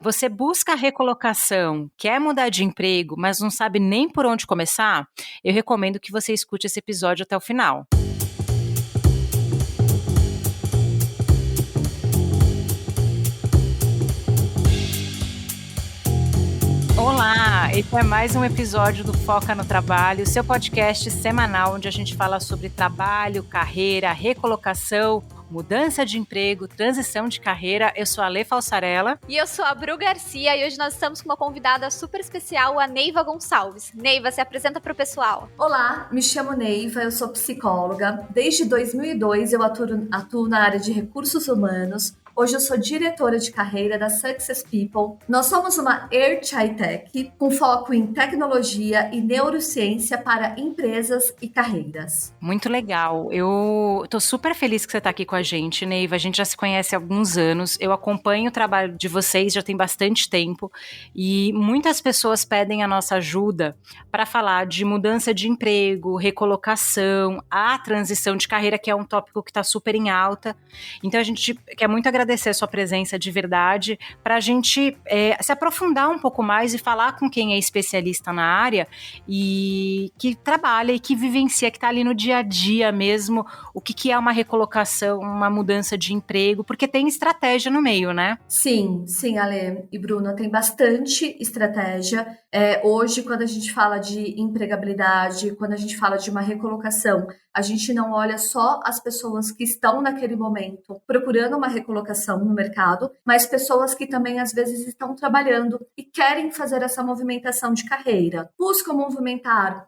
Você busca a recolocação, quer mudar de emprego, mas não sabe nem por onde começar? Eu recomendo que você escute esse episódio até o final. Olá, esse é mais um episódio do Foca no Trabalho, seu podcast semanal onde a gente fala sobre trabalho, carreira, recolocação, mudança de emprego, transição de carreira. Eu sou a Lê Falsarella. E eu sou a Bru Garcia e hoje nós estamos com uma convidada super especial, a Neiva Gonçalves. Neiva, se apresenta para o pessoal. Olá, me chamo Neiva, eu sou psicóloga. Desde 2002 eu atuo na área de recursos humanos. Hoje eu sou diretora de carreira da Success People. Nós somos uma Earth High Tech com foco em tecnologia e neurociência para empresas e carreiras. Muito legal. Eu tô super feliz que você tá aqui com a gente, Neiva. A gente já se conhece há alguns anos. Eu acompanho o trabalho de vocês já tem bastante tempo e muitas pessoas pedem a nossa ajuda para falar de mudança de emprego, recolocação, a transição de carreira, que é um tópico que está super em alta. Então a gente quer muito agradecer a sua presença de verdade para a gente se aprofundar um pouco mais e falar com quem é especialista na área e que trabalha e que vivencia, que está ali no dia a dia mesmo, o que é uma recolocação, uma mudança de emprego, porque tem estratégia no meio, né? Sim, Ale e Bruna, tem bastante estratégia. Hoje, quando a gente fala de empregabilidade, quando a gente fala de uma recolocação, a gente não olha só as pessoas que estão naquele momento procurando uma recolocação no mercado, mas pessoas que também às vezes estão trabalhando e querem fazer essa movimentação de carreira. Buscam movimentar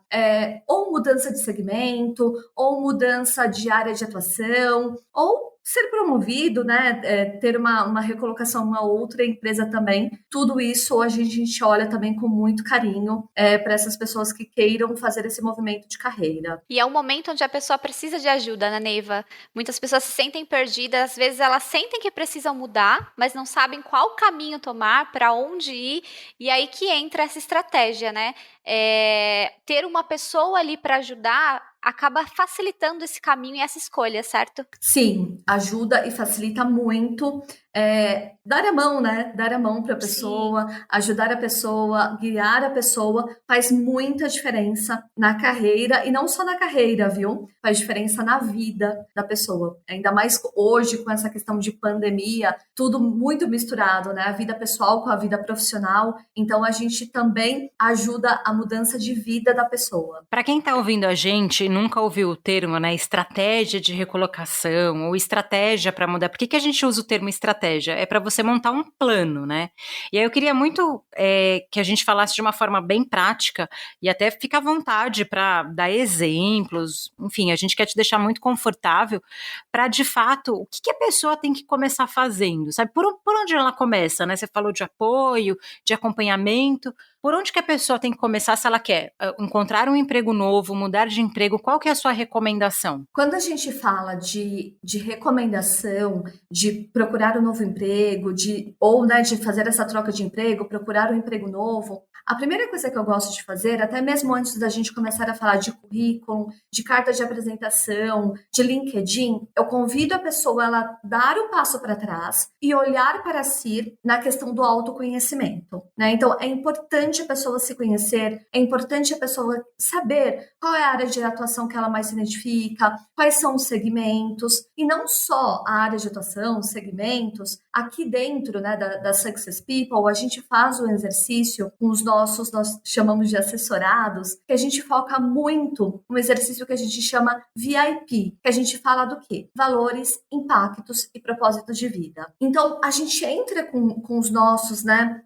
ou mudança de segmento, ou mudança de área de atuação, ou ser promovido, né, ter uma recolocação em uma outra empresa também. Tudo isso hoje a gente olha também com muito carinho para essas pessoas que queiram fazer esse movimento de carreira. E é um momento onde a pessoa precisa de ajuda, né, Neiva? Muitas pessoas se sentem perdidas, às vezes elas sentem que precisam mudar, mas não sabem qual caminho tomar, para onde ir, e aí que entra essa estratégia, né? Ter uma pessoa ali para ajudar acaba facilitando esse caminho e essa escolha, certo? Sim, ajuda e facilita muito. Dar a mão, né? Dar a mão para a pessoa, ajudar a pessoa, guiar a pessoa, faz muita diferença na carreira, e não só na carreira, viu? Faz diferença na vida da pessoa. Ainda mais hoje, com essa questão de pandemia, tudo muito misturado, né? A vida pessoal com a vida profissional. Então, a gente também ajuda a mudança de vida da pessoa. Para quem está ouvindo a gente, nunca ouviu o termo, né, estratégia de recolocação ou estratégia para mudar. Por que a gente usa o termo estratégia? É para você montar um plano, né? E aí eu queria muito que a gente falasse de uma forma bem prática e até fica à vontade para dar exemplos. Enfim, a gente quer te deixar muito confortável para, de fato, o que a pessoa tem que começar fazendo, sabe? Por onde ela começa, né? Você falou de apoio, de acompanhamento. Por onde que a pessoa tem que começar se ela quer encontrar um emprego novo, mudar de emprego? Qual que é a sua recomendação? Quando a gente fala de recomendação, de procurar um novo emprego, de fazer essa troca de emprego, procurar um emprego novo, a primeira coisa que eu gosto de fazer, até mesmo antes da gente começar a falar de currículo, de carta de apresentação, de LinkedIn, eu convido a pessoa a ela dar um passo para trás e olhar para si na questão do autoconhecimento, né? Então, é importante a pessoa se conhecer, é importante a pessoa saber qual é a área de atuação que ela mais se identifica, quais são os segmentos, e não só a área de atuação, os segmentos. Aqui dentro, né, da Success People, a gente faz um exercício com os nós chamamos de assessorados, que a gente foca muito no exercício que a gente chama VIP, que a gente fala do quê? Valores, impactos e propósitos de vida. Então, a gente entra com os nossos, né,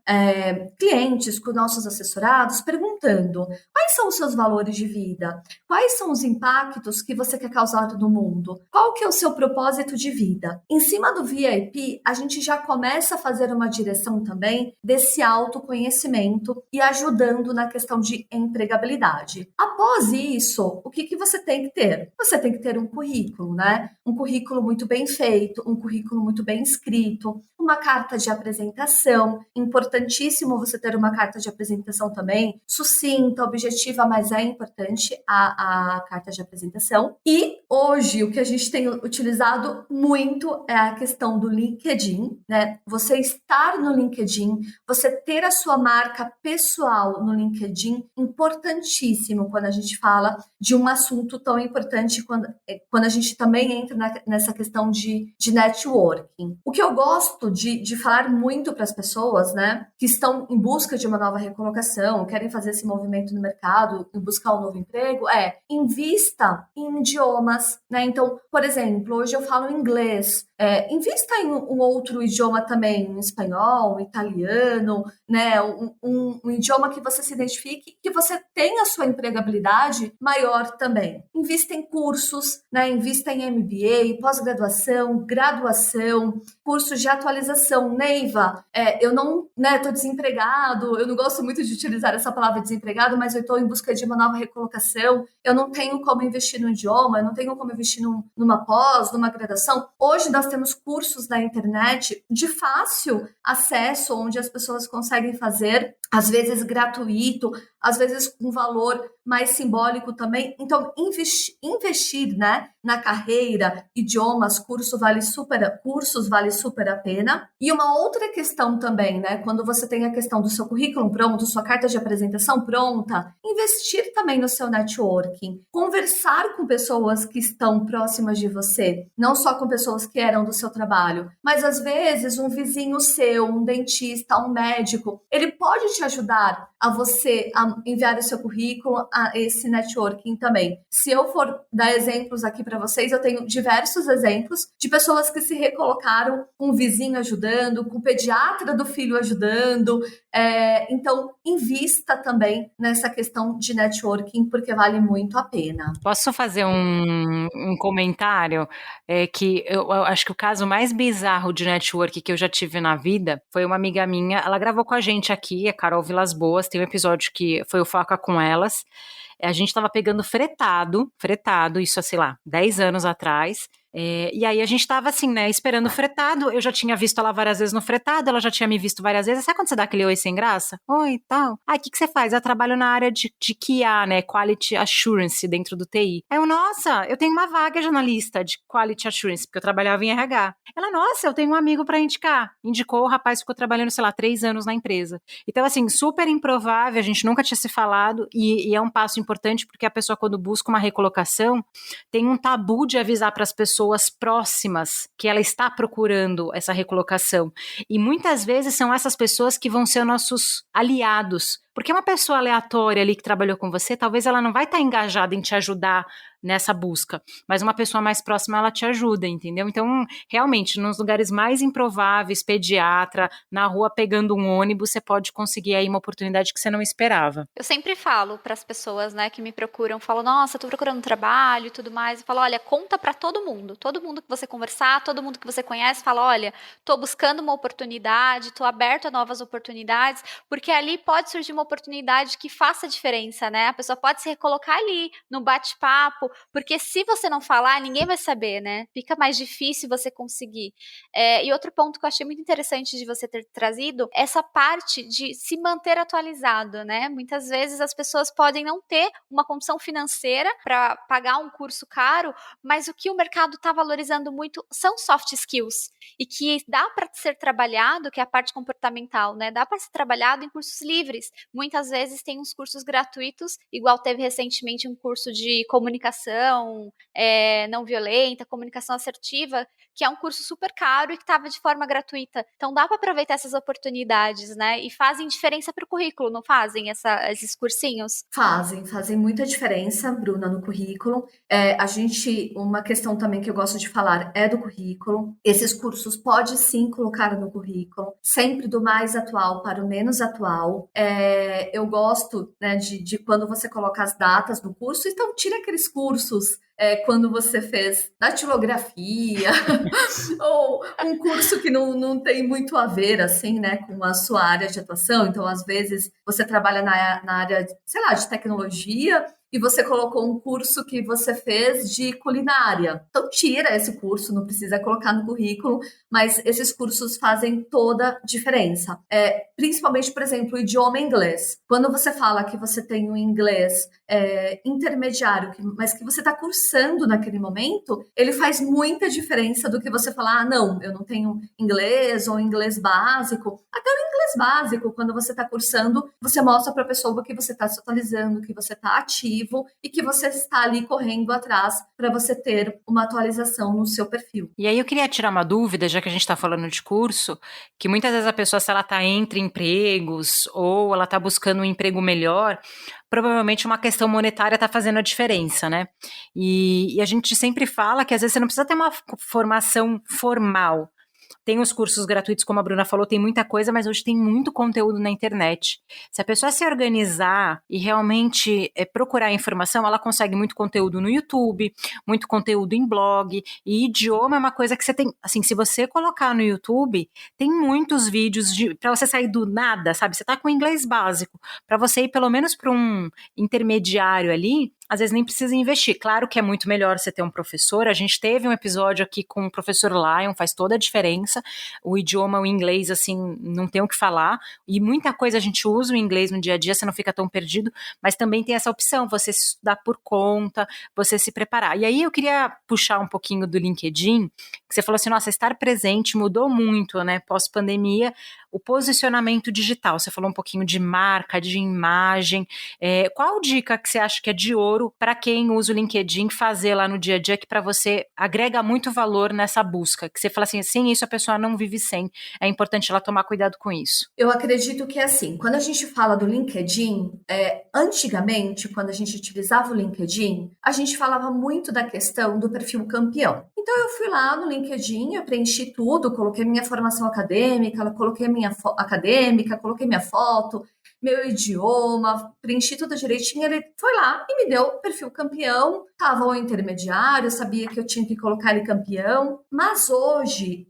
clientes, com nossos assessorados, perguntando quais são os seus valores de vida, quais são os impactos que você quer causar no mundo, qual que é o seu propósito de vida. Em cima do VIP, a gente já começa a fazer uma direção também desse autoconhecimento e ajudando na questão de empregabilidade. Após isso, o que você tem que ter? Você tem que ter um currículo, né? Um currículo muito bem feito, um currículo muito bem escrito, uma carta de apresentação. Importantíssimo você ter uma carta de apresentação também, sucinta, objetiva, mas é importante a carta de apresentação. E hoje, o que a gente tem utilizado muito é a questão do LinkedIn, né? Você estar no LinkedIn, você ter a sua marca pessoal no LinkedIn, importantíssimo quando a gente fala de um assunto tão importante, quando a gente também entra nessa questão de networking. O que eu gosto de falar muito para as pessoas, né, que estão em busca de uma nova recolocação, querem fazer esse movimento no mercado e buscar um novo emprego, invista em idiomas, né? Então, por exemplo, hoje eu falo inglês, invista em um outro idioma também, um espanhol, um italiano, né? Um idioma que você se identifique, que você tenha a sua empregabilidade maior também. Invista em cursos, né? Invista em MBA, pós-graduação, graduação, cursos de atualização. Neiva, eu não, né, tô desempregado, eu não gosto muito de utilizar essa palavra desempregado, mas eu estou em busca de uma nova recolocação, eu não tenho como investir no idioma, eu não tenho como investir numa pós, numa graduação. Hoje nós temos cursos na internet de fácil acesso, onde as pessoas conseguem fazer, às vezes gratuito, às vezes com valor mais simbólico também. Então, investir, né, na carreira, idiomas, cursos vale super a pena. E uma outra questão também, né, quando você tem a questão do seu currículo pronto, sua carta de apresentação pronta, investir também no seu networking, conversar com pessoas que estão próximas de você, não só com pessoas que eram do seu trabalho, mas às vezes um vizinho seu, um dentista, um médico, ele pode te ajudar a você a enviar o seu currículo, a esse networking também. Se eu for dar exemplos aqui para vocês, eu tenho diversos exemplos de pessoas que se recolocaram, com o vizinho ajudando, com o pediatra do filho ajudando. Então, invista também nessa questão de networking, porque vale muito a pena. Posso fazer um comentário? Que eu acho que o caso mais bizarro de network que eu já tive na vida foi uma amiga minha, ela gravou com a gente aqui, a Carol Vilas Boas, tem um episódio que foi o Foca com Elas. A gente tava pegando fretado, isso, sei lá, 10 anos atrás. E aí a gente tava assim, né, esperando o fretado. Eu já tinha visto ela várias vezes no fretado, ela já tinha me visto várias vezes. Sabe quando você dá aquele oi sem graça? Oi, tal. O que você faz? Eu trabalho na área de QA, né, Quality Assurance, dentro do TI. Aí eu, nossa, eu tenho uma vaga de analista de Quality Assurance, porque eu trabalhava em RH. Ela, nossa, eu tenho um amigo pra indicar. Indicou, o rapaz ficou trabalhando, sei lá, 3 anos na empresa. Então, assim, super improvável, a gente nunca tinha se falado, e é um passo importante, porque a pessoa, quando busca uma recolocação, tem um tabu de avisar para as pessoas próximas que ela está procurando essa recolocação. E muitas vezes são essas pessoas que vão ser nossos aliados. Porque uma pessoa aleatória ali que trabalhou com você, talvez ela não vai estar engajada em te ajudar nessa busca, mas uma pessoa mais próxima, ela te ajuda, entendeu? Então, realmente, nos lugares mais improváveis, pediatra, na rua pegando um ônibus, você pode conseguir aí uma oportunidade que você não esperava. Eu sempre falo para as pessoas, né, que me procuram, falo, nossa, tô procurando trabalho e tudo mais, eu falo, olha, conta para todo mundo que você conversar, todo mundo que você conhece, fala, olha, tô buscando uma oportunidade, tô aberto a novas oportunidades, porque ali pode surgir uma oportunidade que faça diferença, né? A pessoa pode se recolocar ali no bate-papo, porque se você não falar, ninguém vai saber, né? Fica mais difícil você conseguir. E outro ponto que eu achei muito interessante de você ter trazido, essa parte de se manter atualizado, né? Muitas vezes as pessoas podem não ter uma condição financeira para pagar um curso caro, mas o que o mercado está valorizando muito são soft skills, e que dá para ser trabalhado, que é a parte comportamental, né? Dá para ser trabalhado em cursos livres. Muitas vezes tem uns cursos gratuitos, igual teve recentemente um curso de comunicação não violenta, comunicação assertiva, que é um curso super caro e que estava de forma gratuita. Então dá para aproveitar essas oportunidades, né? E fazem diferença para o currículo, não fazem esses cursinhos? Fazem muita diferença, Bruna, no currículo. Uma questão também que eu gosto de falar é do currículo. Esses cursos pode sim colocar no currículo, sempre do mais atual para o menos atual. Eu gosto, né, de quando você coloca as datas no curso, então tira aqueles cursos quando você fez datilografia ou um curso que não tem muito a ver, assim, né, com a sua área de atuação. Então, às vezes, você trabalha na área, sei lá, de tecnologia e você colocou um curso que você fez de culinária. Então, tira esse curso, não precisa colocar no currículo, mas esses cursos fazem toda a diferença. Principalmente, por exemplo, o idioma inglês. Quando você fala que você tem um inglês intermediário, mas que você está cursando naquele momento, ele faz muita diferença do que você falar, não, eu não tenho inglês ou inglês básico. Até o inglês básico, quando você está cursando, você mostra para a pessoa que você está se atualizando, que você está ativo e que você está ali correndo atrás para você ter uma atualização no seu perfil. E aí eu queria tirar uma dúvida, já que a gente está falando de curso, que muitas vezes a pessoa, se ela está entre empregos ou ela está buscando um emprego melhor, provavelmente uma questão monetária está fazendo a diferença, né? E a gente sempre fala que às vezes você não precisa ter uma formação formal. Tem os cursos gratuitos, como a Bruna falou, tem muita coisa, mas hoje tem muito conteúdo na internet. Se a pessoa se organizar e realmente procurar informação, ela consegue muito conteúdo no YouTube, muito conteúdo em blog, e idioma é uma coisa que você tem, assim, se você colocar no YouTube, tem muitos vídeos para você sair do nada, sabe? Você tá com inglês básico, para você ir pelo menos para um intermediário ali, às vezes nem precisa investir. Claro que é muito melhor você ter um professor. A gente teve um episódio aqui com o professor Lion, faz toda a diferença. O idioma, o inglês, assim, não tem o que falar. E muita coisa a gente usa o inglês no dia a dia, você não fica tão perdido. Mas também tem essa opção, você se estudar por conta, você se preparar. E aí eu queria puxar um pouquinho do LinkedIn, que você falou assim, nossa, estar presente mudou muito, né? Pós-pandemia, o posicionamento digital. Você falou um pouquinho de marca, de imagem. Qual dica que você acha que é de ouro para quem usa o LinkedIn fazer lá no dia a dia, que para você agrega muito valor nessa busca? Que você fala assim, sem isso a pessoa não vive sem. É importante ela tomar cuidado com isso. Eu acredito que assim, quando a gente fala do LinkedIn, antigamente, quando a gente utilizava o LinkedIn, a gente falava muito da questão do perfil campeão. Então eu fui lá no LinkedIn, eu preenchi tudo, coloquei minha formação acadêmica, coloquei minha coloquei minha foto, meu idioma, preenchi tudo direitinho, ele foi lá e me deu o perfil campeão, estava o intermediário, eu sabia que eu tinha que colocar ele campeão, mas hoje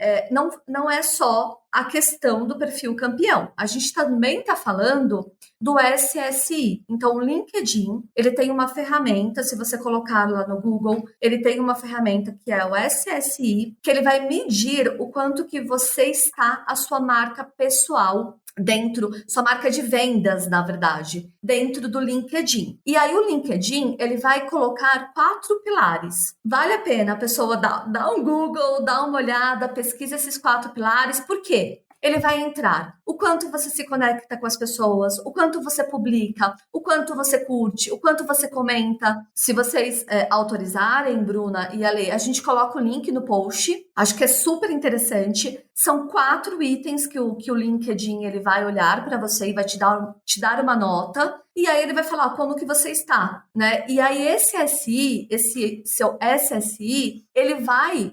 não é só a questão do perfil campeão. A gente também está falando do SSI. Então, o LinkedIn, ele tem uma ferramenta, se você colocar lá no Google, ele tem uma ferramenta que é o SSI, que ele vai medir o quanto que você está, a sua marca pessoal, dentro, sua marca de vendas, na verdade, dentro do LinkedIn. E aí o LinkedIn, ele vai colocar 4 pilares. Vale a pena a pessoa dar um Google, dar uma olhada, pesquisa esses 4 pilares. Por quê? Ele vai entrar o quanto você se conecta com as pessoas, o quanto você publica, o quanto você curte, o quanto você comenta. Se vocês autorizarem, Bruna e Ale, a gente coloca o link no post. Acho que é super interessante. São 4 itens que o LinkedIn ele vai olhar para você e vai te dar uma nota. E aí ele vai falar como que você está, né? E aí esse seu SSI, ele vai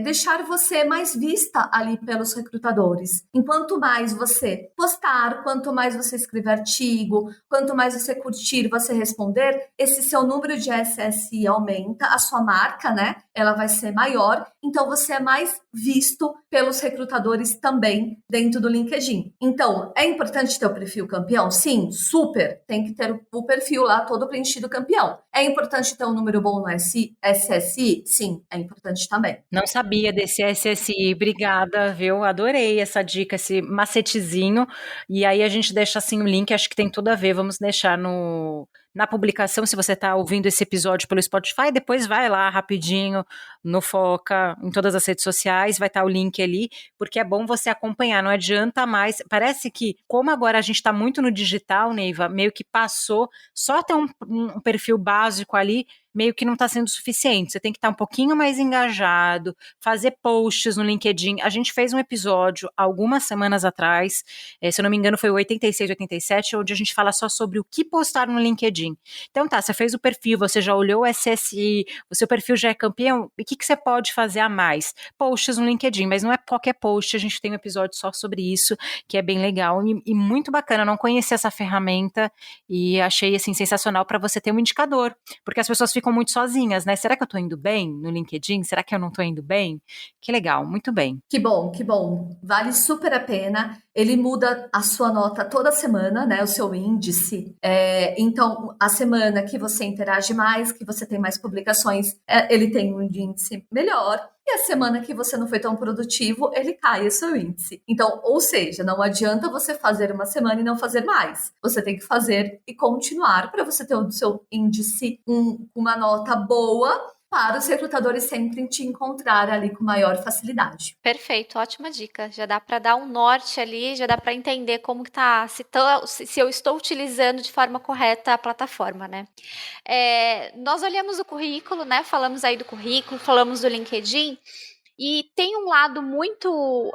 deixar você mais vista ali pelos recrutadores. Enquanto mais você postar, quanto mais você escrever artigo, quanto mais você curtir, você responder, esse seu número de SSI aumenta, a sua marca, né? Ela vai ser maior, então você é mais visto pelos recrutadores também dentro do LinkedIn. Então, é importante ter o perfil campeão? Sim, super. Tem que ter o perfil lá todo preenchido campeão. É importante ter um número bom no SSI? Sim, é importante também. Não sabia desse SSI, obrigada, viu? Adorei essa dica, esse macetezinho. E aí a gente deixa assim o link, acho que tem tudo a ver, vamos deixar na publicação, se você está ouvindo esse episódio pelo Spotify, depois vai lá rapidinho no Foca, em todas as redes sociais, vai estar o link ali, porque é bom você acompanhar, não adianta mais, parece que, como agora a gente está muito no digital, Neiva, meio que passou, só ter um perfil básico ali, meio que não está sendo suficiente, você tem que estar um pouquinho mais engajado, fazer posts no LinkedIn. A gente fez um episódio algumas semanas atrás, se eu não me engano foi o 86, 87, onde a gente fala só sobre o que postar no LinkedIn. Então tá, você fez o perfil, você já olhou o SSI, o seu perfil já é campeão, e o que você pode fazer a mais? Posts no LinkedIn, mas não é qualquer post, a gente tem um episódio só sobre isso, que é bem legal e muito bacana. Eu não conhecia essa ferramenta e achei assim sensacional para você ter um indicador, porque as pessoas ficam ficam muito sozinhas, né? Será que eu tô indo bem no LinkedIn? Será que eu não tô indo bem? Que legal, muito bem. Que bom, que bom. Vale super a pena. Ele muda a sua nota toda semana, né? O seu índice. Então, a semana que você interage mais, que você tem mais publicações, ele tem um índice melhor. E a semana que você não foi tão produtivo, ele cai o seu índice. Então, ou seja, não adianta você fazer uma semana e não fazer mais. Você tem que fazer e continuar para você ter o seu índice uma nota boa, para os recrutadores sempre te encontrar ali com maior facilidade. Perfeito, ótima dica. Já dá para dar um norte ali, já dá para entender como que tá, se eu estou utilizando de forma correta a plataforma, né? Nós olhamos o currículo, né? Falamos aí do currículo, falamos do LinkedIn. E tem um lado muito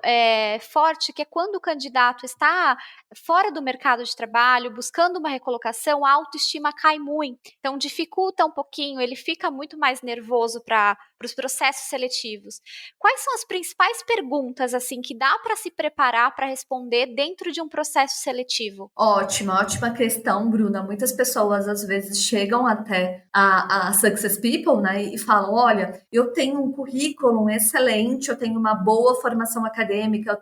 forte, que é quando o candidato está fora do mercado de trabalho, buscando uma recolocação, a autoestima cai muito. Então, dificulta um pouquinho, ele fica muito mais nervoso para os processos seletivos. Quais são as principais perguntas, assim, que dá para se preparar para responder dentro de um processo seletivo? Ótima questão, Bruna. Muitas pessoas, às vezes, chegam até a Success People, né, e falam, olha, eu tenho um currículo excelente, eu tenho uma boa formação acadêmica,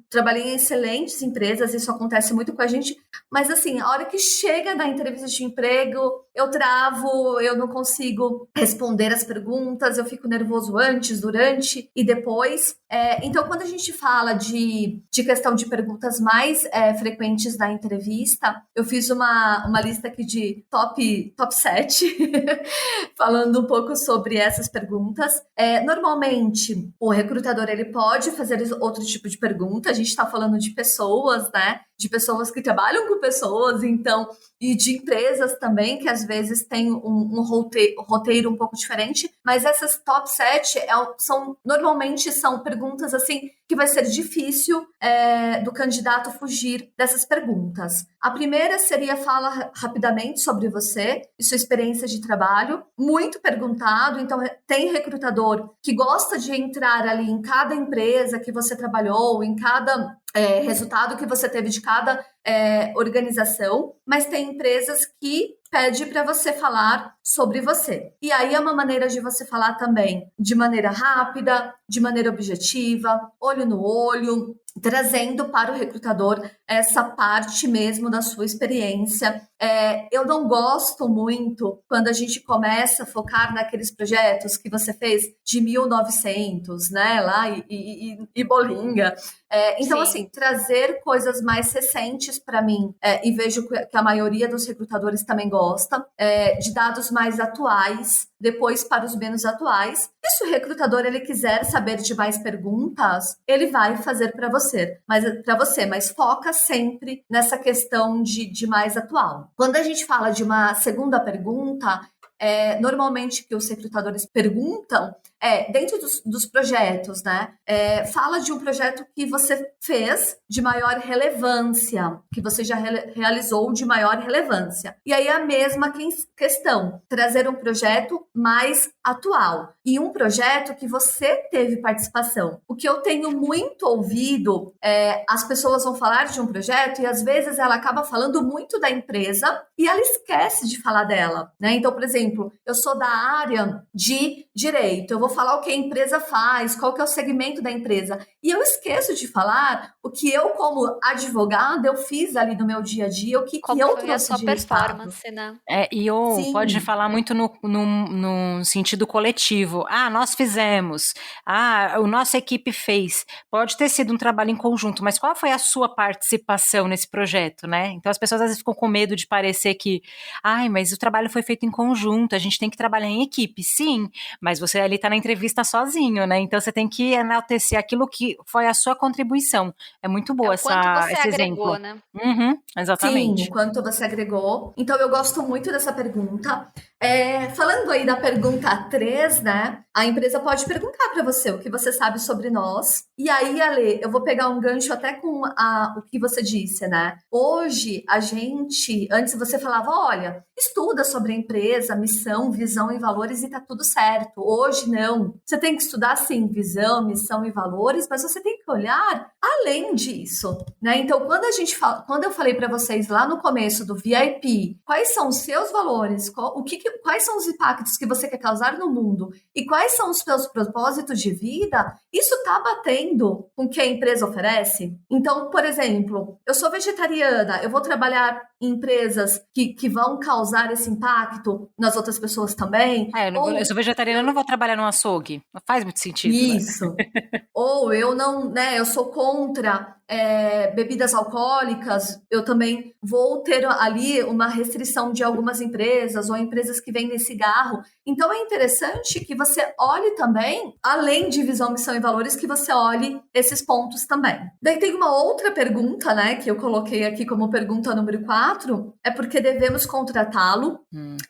trabalhei em excelentes empresas, isso acontece muito com a gente, mas assim, a hora que chega na entrevista de emprego, eu travo, eu não consigo responder as perguntas, eu fico nervoso antes, durante e depois. Então, quando a gente fala de questão de perguntas mais frequentes na entrevista, eu fiz uma lista aqui de top 7, falando um pouco sobre essas perguntas. Normalmente, o recrutador ele pode fazer outro tipo de pergunta, a gente está falando de pessoas, né? De pessoas que trabalham com pessoas, então, e de empresas também, que às vezes tem um roteiro um pouco diferente, mas essas top 7 normalmente são perguntas assim que vai ser difícil do candidato fugir dessas perguntas. A primeira seria fala rapidamente sobre você e sua experiência de trabalho, muito perguntado, então tem recrutador que gosta de entrar ali em cada empresa que você trabalhou, em cada resultado que você teve de cada organização, mas tem empresas que pede para você falar sobre você. E aí é uma maneira de você falar também de maneira rápida, de maneira objetiva, olho no olho, trazendo para o recrutador essa parte mesmo da sua experiência. Eu não gosto muito quando a gente começa a focar naqueles projetos que você fez de 1900, né, lá e bolinha. Então, Sim. assim, trazer coisas mais recentes para mim, e vejo que a maioria dos recrutadores também gosta, de dados mais atuais, depois para os menos atuais. E se o recrutador ele quiser saber de mais perguntas, ele vai fazer para você, mas foca sempre nessa questão de mais atual. Quando a gente fala de uma segunda pergunta, normalmente que os recrutadores perguntam dentro dos projetos, né? Fala de um projeto que você fez de maior relevância, que você já realizou de maior relevância. E aí a mesma questão, trazer um projeto mais atual e um projeto que você teve participação. O que eu tenho muito ouvido, as pessoas vão falar de um projeto e às vezes ela acaba falando muito da empresa e ela esquece de falar dela, né? Então, por exemplo, eu sou da área de direito, eu vou falar o que a empresa faz, qual que é o segmento da empresa. E eu esqueço de falar o que eu, como advogada, eu fiz ali no meu dia a dia, o que eu trouxe a sua de resultado. performance, né? Pode falar muito no sentido coletivo. Nós fizemos. A nossa equipe fez. Pode ter sido um trabalho em conjunto, mas qual foi a sua participação nesse projeto, né? Então as pessoas às vezes ficam com medo de parecer que, mas o trabalho foi feito em conjunto, a gente tem que trabalhar em equipe. Sim, mas você ali está na entrevista sozinho, né? Então você tem que enaltecer aquilo que foi a sua contribuição. É muito boa esse agregou, exemplo. né? Exatamente. Sim, o quanto você agregou. Então, eu gosto muito dessa pergunta. Falando aí da pergunta 3, né? A empresa pode perguntar para você o que você sabe sobre nós. E aí, Ale, eu vou pegar um gancho até com o que você disse, né? Hoje, antes você falava, olha, estuda sobre a empresa, missão, visão e valores e tá tudo certo. Hoje, não. missão. Você tem que estudar, sim, visão, missão e valores, mas você tem que olhar além disso, né? Então, quando eu falei para vocês lá no começo do VIP, quais são os seus valores, quais são os impactos que você quer causar no mundo e quais são os seus propósitos de vida, isso está batendo com o que a empresa oferece? Então, por exemplo, eu sou vegetariana, eu vou trabalhar em empresas que vão causar esse impacto nas outras pessoas também. Eu sou vegetariana, eu não vou trabalhar num açougue. Não faz muito sentido. Isso. Né? Ou eu não, né? Eu sou contra bebidas alcoólicas. Eu também vou ter ali uma restrição de algumas empresas ou empresas que vendem cigarro. Então é interessante que você olhe também, além de visão, missão e valores, que você olhe esses pontos também. Daí tem uma outra pergunta, né? Que eu coloquei aqui como pergunta número 4, é porque devemos contratá-lo.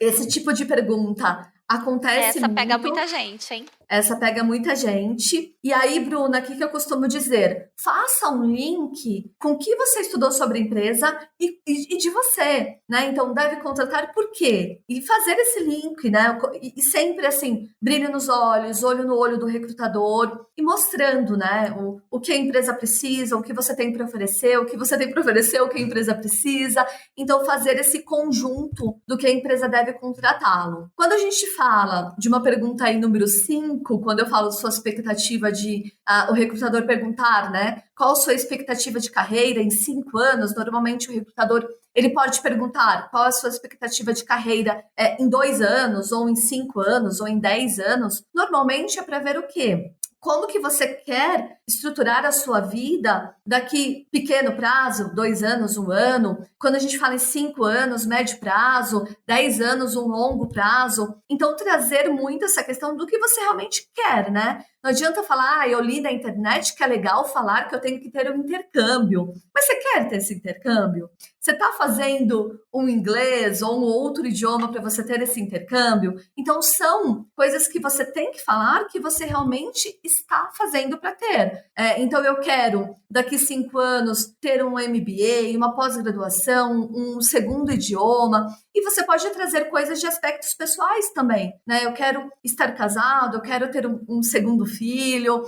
Esse tipo de pergunta acontece Essa muito. pega muita gente, hein? Essa pega muita gente. E aí, Bruna, o que eu costumo dizer? Faça um link com o que você estudou sobre a empresa e de você, né? Então, deve contratar por quê? E fazer esse link, né? E sempre, assim, brilho nos olhos, olho no olho do recrutador e mostrando, né? O que a empresa precisa, o que você tem para oferecer, o que você tem para oferecer, o que a empresa precisa. Então, fazer esse conjunto do que a empresa deve contratá-lo. Quando a gente fala de uma pergunta aí, número 5, quando eu falo sua expectativa de o recrutador perguntar, né, qual a sua expectativa de carreira em 5 anos, normalmente o recrutador ele pode te perguntar qual a sua expectativa de carreira em 2 anos, ou em 5 anos, ou em 10 anos. Normalmente é para ver o quê? Como que você quer estruturar a sua vida daqui pequeno prazo, 2 anos, 1 ano, quando a gente fala em 5 anos, médio prazo, 10 anos, um longo prazo. Então, trazer muito essa questão do que você realmente quer, né? Não adianta falar, eu li na internet que é legal falar que eu tenho que ter um intercâmbio. Mas você quer ter esse intercâmbio? Você está fazendo um inglês ou um outro idioma para você ter esse intercâmbio? Então, são coisas que você tem que falar que você realmente está fazendo para ter. Então, eu quero, daqui 5 anos, ter um MBA, uma pós-graduação, um segundo idioma. E você pode trazer coisas de aspectos pessoais também, né? Eu quero estar casado, eu quero ter um segundo filho,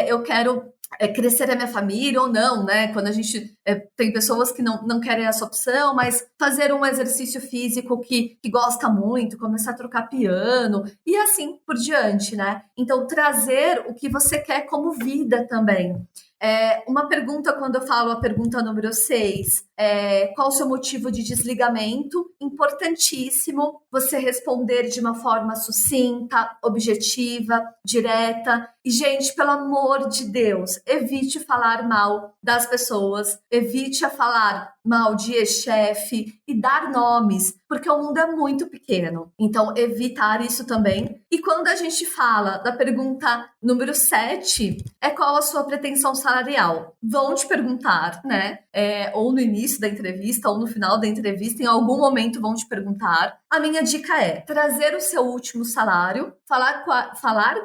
eu quero crescer a minha família ou não, né? Quando a gente tem pessoas que não querem essa opção, mas fazer um exercício físico que gosta muito, começar a tocar piano e assim por diante, né? Então, trazer o que você quer como vida também. Uma pergunta, quando eu falo a pergunta número 6, qual o seu motivo de desligamento? Importantíssimo você responder de uma forma sucinta, objetiva, direta. E, gente, pelo amor de Deus, evite falar mal das pessoas, evite falar mal de ex-chefe e dar nomes, porque o mundo é muito pequeno. Então, evitar isso também. E quando a gente fala da pergunta número 7, qual a sua pretensão salarial? Vão te perguntar, né? Ou no início da entrevista, ou no final da entrevista, em algum momento vão te perguntar. A minha dica é trazer o seu último salário, falar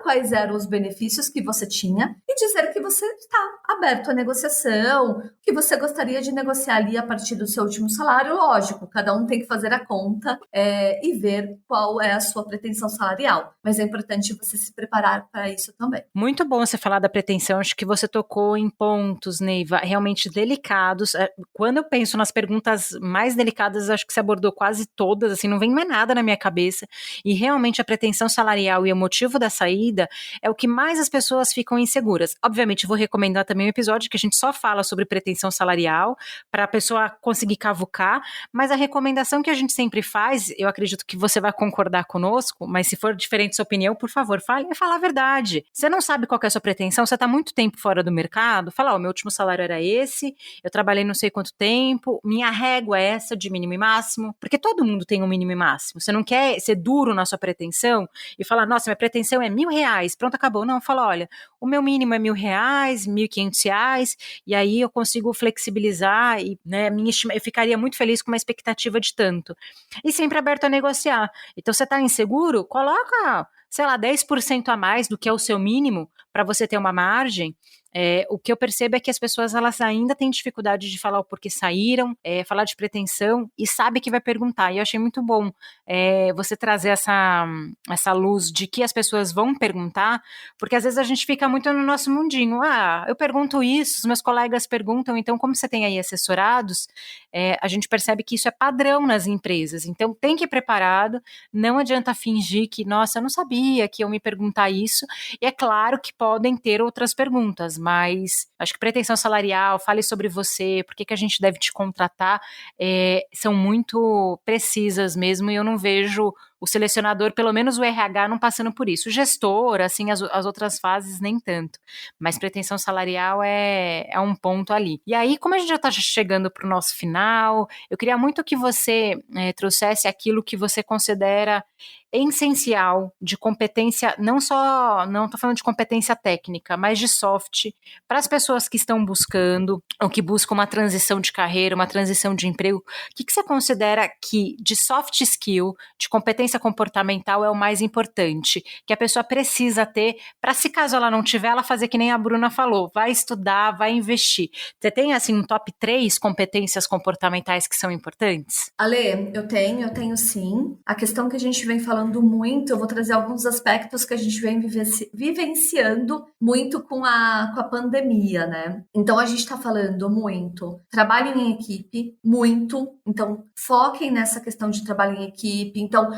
quais eram os benefícios que você tinha e dizer que você está aberto à negociação, que você gostaria de negociar ali a partir do seu último salário. Lógico, cada um tem que fazer a conta e ver qual é a sua pretensão salarial. Mas é importante você se preparar para isso também. Muito bom você falar da pretensão. Acho que você tocou em pontos, Neiva, realmente delicados. Quando eu penso nas perguntas mais delicadas, acho que você abordou quase todas, assim, não vem mais nada na minha cabeça. E realmente a pretensão salarial e o motivo da saída é o que mais as pessoas ficam inseguras. Obviamente, vou recomendar também um episódio que a gente só fala sobre pretensão salarial, para a pessoa conseguir cavucar, mas a recomendação que a gente sempre faz, eu acredito que você vai concordar conosco, mas se for diferente sua opinião, por favor, fala a verdade. Você não sabe qual que é a sua pretensão, você está muito tempo fora do mercado, fala, meu último salário era esse, eu trabalhei não sei quanto tempo, minha régua é essa de mínimo e máximo, porque todo mundo tem um mínimo e máximo. Você não quer ser duro na sua pretensão e falar, nossa, minha pretensão é R$1.000, pronto, acabou. Não, fala, olha, o meu mínimo é R$1.000, R$1.500, e aí eu consigo flexibilizar e, né, eu ficaria muito feliz com uma expectativa de tanto. E sempre aberto a negociar. Então, você está inseguro? Coloca sei lá, 10% a mais do que é o seu mínimo para você ter uma margem, o que eu percebo é que as pessoas elas ainda têm dificuldade de falar o porquê saíram, falar de pretensão e sabe que vai perguntar. E eu achei muito bom você trazer essa luz de que as pessoas vão perguntar, porque às vezes a gente fica muito no nosso mundinho. Eu pergunto isso, os meus colegas perguntam, então como você tem aí assessorados, a gente percebe que isso é padrão nas empresas. Então tem que ir preparado, não adianta fingir que, nossa, eu não sabia que iam me perguntar isso. E é claro que podem ter outras perguntas, mas acho que pretensão salarial, fale sobre você, por que a gente deve te contratar, são muito precisas mesmo, e eu não vejo o selecionador, pelo menos o RH, não passando por isso. O gestor, assim, as outras fases, nem tanto. Mas pretensão salarial é um ponto ali. E aí, como a gente já está chegando para o nosso final, eu queria muito que você trouxesse aquilo que você considera essencial de competência, não estou falando de competência técnica, mas de soft, para as pessoas que estão buscando, ou que buscam uma transição de carreira, uma transição de emprego. O que você considera que de soft skill, de competência comportamental é o mais importante, que a pessoa precisa ter, para se caso ela não tiver, ela fazer que nem a Bruna falou, vai estudar, vai investir. Você tem assim um top 3 competências comportamentais que são importantes? Ale, eu tenho sim. A questão que a gente vem falando muito, eu vou trazer alguns aspectos que a gente vem vivenciando muito com a pandemia, né? Então a gente está falando muito trabalho em equipe, muito. Então foquem nessa questão de trabalho em equipe. Então,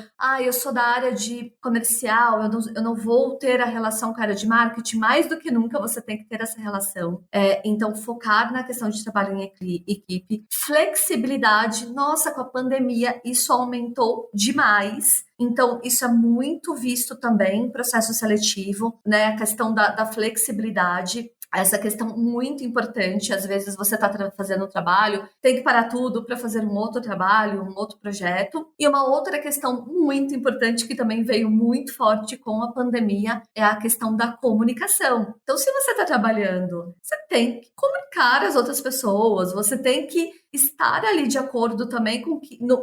eu sou da área de comercial, eu não vou ter a relação com a área de marketing, mais do que nunca você tem que ter essa relação. Então, focar na questão de trabalho em equipe. Flexibilidade, nossa, com a pandemia isso aumentou demais. Então, isso é muito visto também em processo seletivo, né? A questão da flexibilidade. Essa questão muito importante, às vezes você está fazendo um trabalho, tem que parar tudo para fazer um outro trabalho, um outro projeto. E uma outra questão muito importante que também veio muito forte com a pandemia é a questão da comunicação. Então, se você está trabalhando, você tem que comunicar às outras pessoas, você tem que estar ali de acordo também com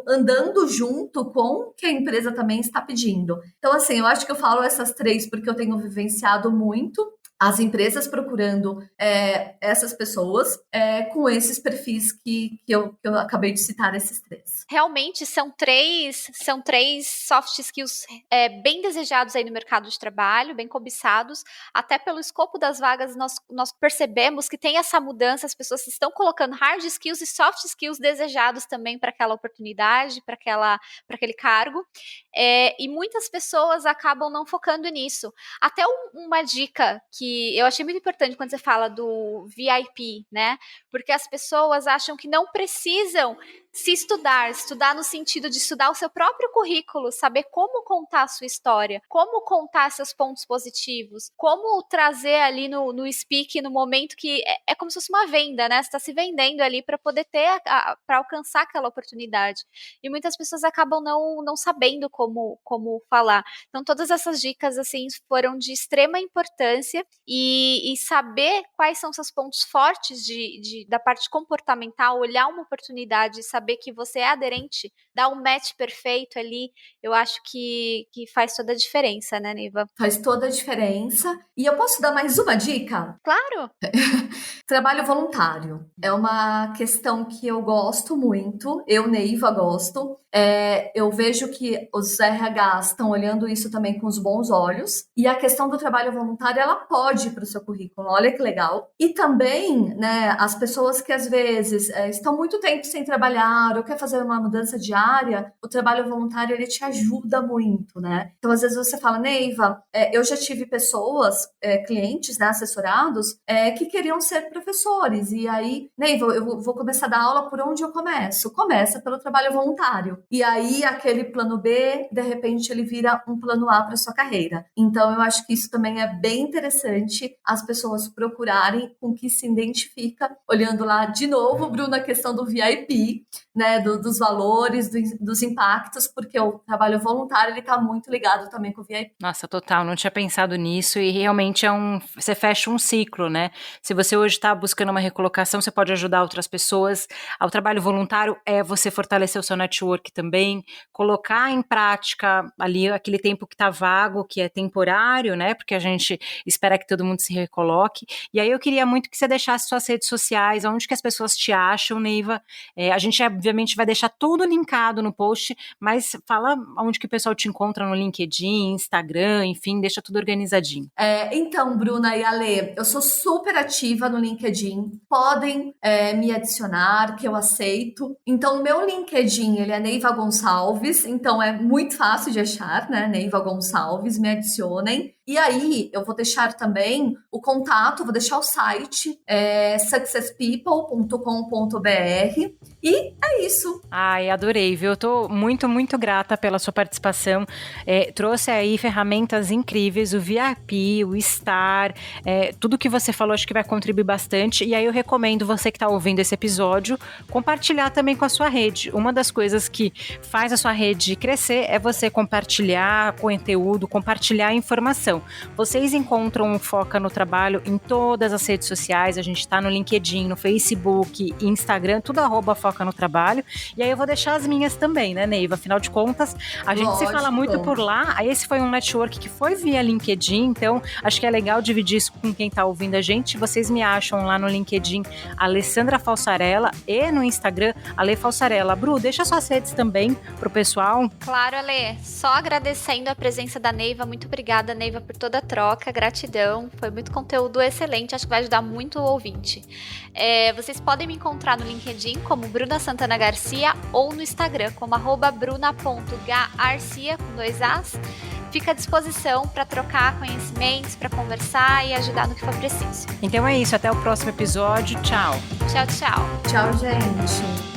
andando junto com o que a empresa também está pedindo. Então, assim, eu acho que eu falo essas 3 porque eu tenho vivenciado muito as empresas procurando essas pessoas com esses perfis que eu acabei de citar, esses 3. Realmente são três soft skills bem desejados aí no mercado de trabalho, bem cobiçados, até pelo escopo das vagas nós percebemos que tem essa mudança, as pessoas estão colocando hard skills e soft skills desejados também para aquela oportunidade, para aquele cargo, e muitas pessoas acabam não focando nisso. Até uma dica que eu achei muito importante quando você fala do VIP, né? Porque as pessoas acham que não precisam se estudar no sentido de estudar o seu próprio currículo, saber como contar a sua história, como contar seus pontos positivos, como trazer ali no speak, no momento que é como se fosse uma venda, né? Você está se vendendo ali para poder ter, para alcançar aquela oportunidade. E muitas pessoas acabam não sabendo como falar. Então, todas essas dicas, assim, foram de extrema importância e saber quais são seus pontos fortes da parte comportamental, olhar uma oportunidade, saber que você é aderente, dar um match perfeito ali, eu acho que faz toda a diferença, né, Neiva? Faz toda a diferença. E eu posso dar mais uma dica? Claro! Trabalho voluntário. É uma questão que eu gosto muito, eu, Neiva, gosto. Eu vejo que os RHs estão olhando isso também com os bons olhos. E a questão do trabalho voluntário, ela pode ir para o seu currículo. Olha que legal. E também, né, as pessoas que às vezes estão muito tempo sem trabalhar ou quer fazer uma mudança diária, o trabalho voluntário, ele te ajuda muito, né? Então, às vezes você fala, Neiva, eu já tive pessoas, clientes, né, assessorados, que queriam ser professores. E aí, Neiva, eu vou começar a dar aula, por onde eu começo? Começa pelo trabalho voluntário. E aí, aquele plano B, de repente, ele vira um plano A para sua carreira. Então, eu acho que isso também é bem interessante as pessoas procurarem com que se identifica. Olhando lá, de novo, Bruna, a questão do VIP. né, dos valores, dos impactos, porque o trabalho voluntário, ele está muito ligado também com o VIP. Nossa, total, não tinha pensado nisso e realmente você fecha um ciclo, né? Se você hoje está buscando uma recolocação, você pode ajudar outras pessoas. O trabalho voluntário é você fortalecer o seu network também, colocar em prática ali aquele tempo que está vago, que é temporário, né? Porque a gente espera que todo mundo se recoloque. E aí eu queria muito que você deixasse suas redes sociais, onde que as pessoas te acham, Neiva. A gente, obviamente, vai deixar tudo linkado no post, mas fala onde que o pessoal te encontra no LinkedIn, Instagram, enfim, deixa tudo organizadinho. Então, Bruna e Ale, eu sou super ativa no LinkedIn. Podem me adicionar, que eu aceito. Então, o meu LinkedIn, ele é Neiva Gonçalves, então é muito fácil de achar, né? Neiva Gonçalves, me adicionem. E aí, eu vou deixar também o contato, vou deixar o site, successpeople.com.br. E é isso. Ai, adorei, viu? Eu tô muito, muito grata pela sua participação. Trouxe aí ferramentas incríveis, o VIP, o Star, tudo que você falou acho que vai contribuir bastante. E aí eu recomendo você que tá ouvindo esse episódio, compartilhar também com a sua rede. Uma das coisas que faz a sua rede crescer é você compartilhar conteúdo, compartilhar informação. Vocês encontram o Foca no Trabalho em todas as redes sociais, a gente tá no LinkedIn, no Facebook, Instagram, tudo @Foca no Trabalho. E aí eu vou deixar as minhas também, né, Neiva? Afinal de contas, a gente se fala muito por lá. Esse foi um network que foi via LinkedIn, então acho que é legal dividir isso com quem tá ouvindo a gente. Vocês me acham lá no LinkedIn, Alessandra Falsarella, e no Instagram, Ale Falsarella. Bru, deixa suas redes também pro pessoal. Claro, Ale. Só agradecendo a presença da Neiva. Muito obrigada, Neiva, por toda a troca. Gratidão. Foi muito conteúdo excelente. Acho que vai ajudar muito o ouvinte. Vocês podem me encontrar no LinkedIn como Bruna Santana Garcia ou no Instagram como @bruna.garcia com 2 As. Fica à disposição para trocar conhecimentos, para conversar e ajudar no que for preciso. Então é isso. Até o próximo episódio. Tchau. Tchau, tchau. Tchau, gente.